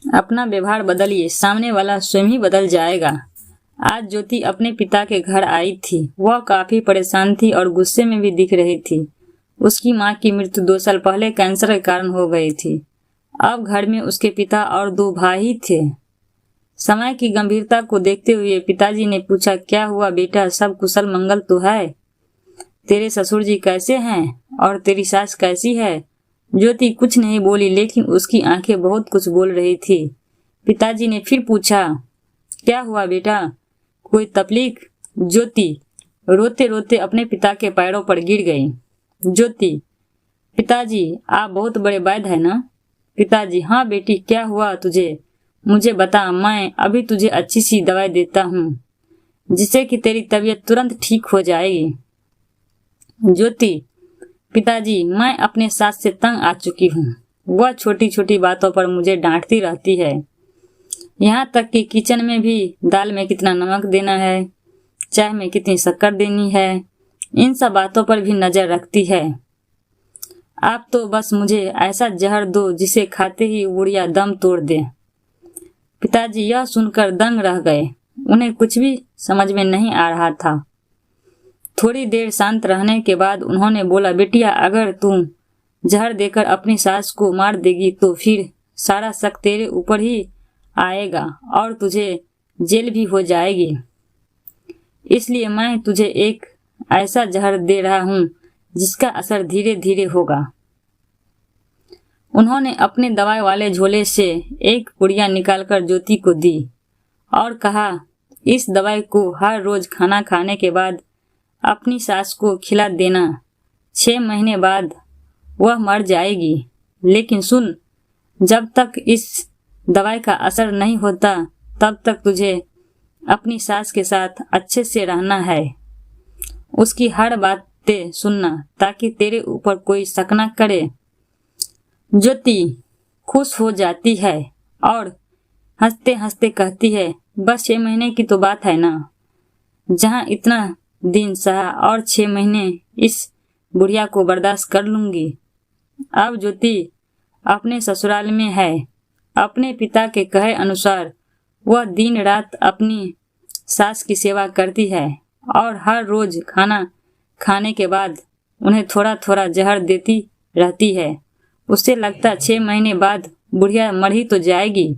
अपना व्यवहार बदलिए, सामने वाला स्वयं ही बदल जाएगा। आज ज्योति अपने पिता के घर आई थी। वह काफी परेशान थी और गुस्से में भी दिख रही थी। उसकी मां की मृत्यु 2 साल पहले कैंसर के कारण हो गई थी। अब घर में उसके पिता और 2 भाई थे। समय की गंभीरता को देखते हुए पिताजी ने पूछा, क्या हुआ बेटा, सब कुशल मंगल तो है? तेरे ससुर जी कैसे हैं और तेरी सास कैसी है? ज्योति कुछ नहीं बोली, लेकिन उसकी आंखें बहुत कुछ बोल रही थी। पिताजी ने फिर पूछा, क्या हुआ बेटा, कोई तकलीफ? ज्योति रोते रोते अपने पिता के पैरों पर गिर गई। ज्योति, पिताजी आप बहुत बड़े वैद्य है ना? पिताजी, हाँ बेटी, क्या हुआ तुझे? मुझे बता, मैं अभी तुझे अच्छी सी दवाई देता हूँ जिससे कि तेरी तबीयत तुरंत ठीक हो जाएगी। ज्योति, पिताजी मैं अपने सास से तंग आ चुकी हूँ। वह छोटी छोटी बातों पर मुझे डांटती रहती है। यहाँ तक कि किचन में भी दाल में कितना नमक देना है, चाय में कितनी शक्कर देनी है, इन सब बातों पर भी नजर रखती है। आप तो बस मुझे ऐसा जहर दो जिसे खाते ही बुढ़िया दम तोड़ दे। पिताजी यह सुनकर दंग रह गए। उन्हें कुछ भी समझ में नहीं आ रहा था। थोड़ी देर शांत रहने के बाद उन्होंने बोला, बेटिया अगर तुम जहर देकर अपनी सास को मार देगी तो फिर सारा शक तेरे ऊपर ही आएगा और तुझे जेल भी हो जाएगी। इसलिए मैं तुझे एक ऐसा जहर दे रहा हूँ जिसका असर धीरे धीरे होगा। उन्होंने अपने दवाई वाले झोले से एक पुड़िया निकालकर ज्योति को दी और कहा, इस दवाई को हर रोज खाना खाने के बाद अपनी सास को खिला देना। 6 महीने बाद वह मर जाएगी, लेकिन सुन, जब तक इस दवाई का असर नहीं होता तब तक तुझे अपनी सास के साथ अच्छे से रहना है। उसकी हर बातें सुनना ताकि तेरे ऊपर कोई शक न करे। ज्योति खुश हो जाती है और हंसते हंसते कहती है, बस 6 महीने की तो बात है ना, जहाँ इतना दिन सहा और 6 महीने इस बुढ़िया को बर्दाश्त कर लूंगी। अब ज्योति अपने ससुराल में है। अपने पिता के कहे अनुसार वह दिन रात अपनी सास की सेवा करती है और हर रोज खाना खाने के बाद उन्हें थोड़ा थोड़ा जहर देती रहती है। उससे लगता 6 महीने बाद बुढ़िया मर ही तो जाएगी।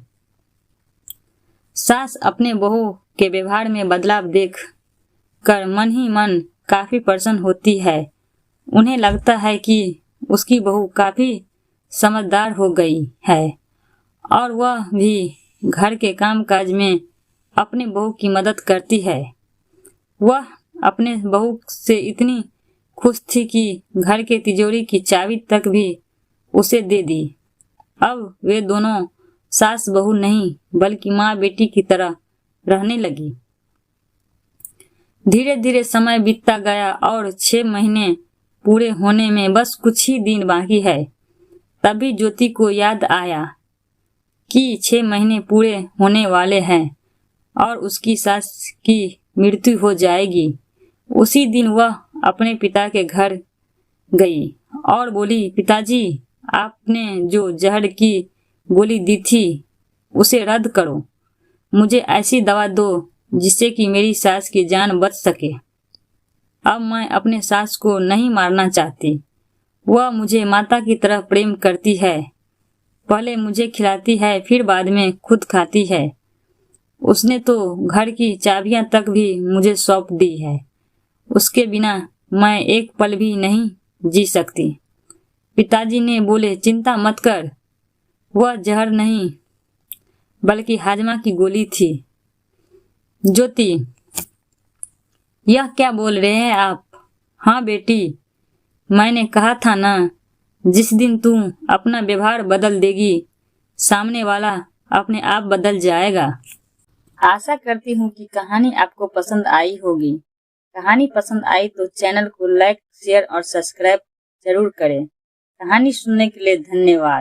सास अपने बहू के व्यवहार में बदलाव देख कर मन ही मन काफी प्रसन्न होती है। उन्हें लगता है कि उसकी बहू काफी समझदार हो गई है और वह भी घर के कामकाज में अपने बहू की मदद करती है। वह अपने बहू से इतनी खुश थी कि घर के तिजोरी की चाबी तक भी उसे दे दी। अब वे दोनों सास बहू नहीं बल्कि माँ बेटी की तरह रहने लगी। धीरे धीरे समय बीतता गया और 6 महीने पूरे होने में बस कुछ ही दिन बाकी है। तभी ज्योति को याद आया कि 6 महीने पूरे होने वाले हैं और उसकी सास की मृत्यु हो जाएगी। उसी दिन वह अपने पिता के घर गई और बोली, पिताजी आपने जो जहर की गोली दी थी उसे रद्द करो। मुझे ऐसी दवा दो जिससे कि मेरी सास की जान बच सके। अब मैं अपने सास को नहीं मारना चाहती। वह मुझे माता की तरह प्रेम करती है। पहले मुझे खिलाती है, फिर बाद में खुद खाती है। उसने तो घर की चाबियां तक भी मुझे सौंप दी है। उसके बिना मैं एक पल भी नहीं जी सकती। पिताजी ने बोले, चिंता मत कर, वह जहर नहीं बल्कि हाजमा की गोली थी। ज्योति, यह क्या बोल रहे हैं आप? हाँ बेटी, मैंने कहा था ना, जिस दिन तुम अपना व्यवहार बदल देगी सामने वाला अपने आप बदल जाएगा। आशा करती हूँ कि कहानी आपको पसंद आई होगी। कहानी पसंद आई तो चैनल को लाइक, शेयर और सब्सक्राइब जरूर करें। कहानी सुनने के लिए धन्यवाद।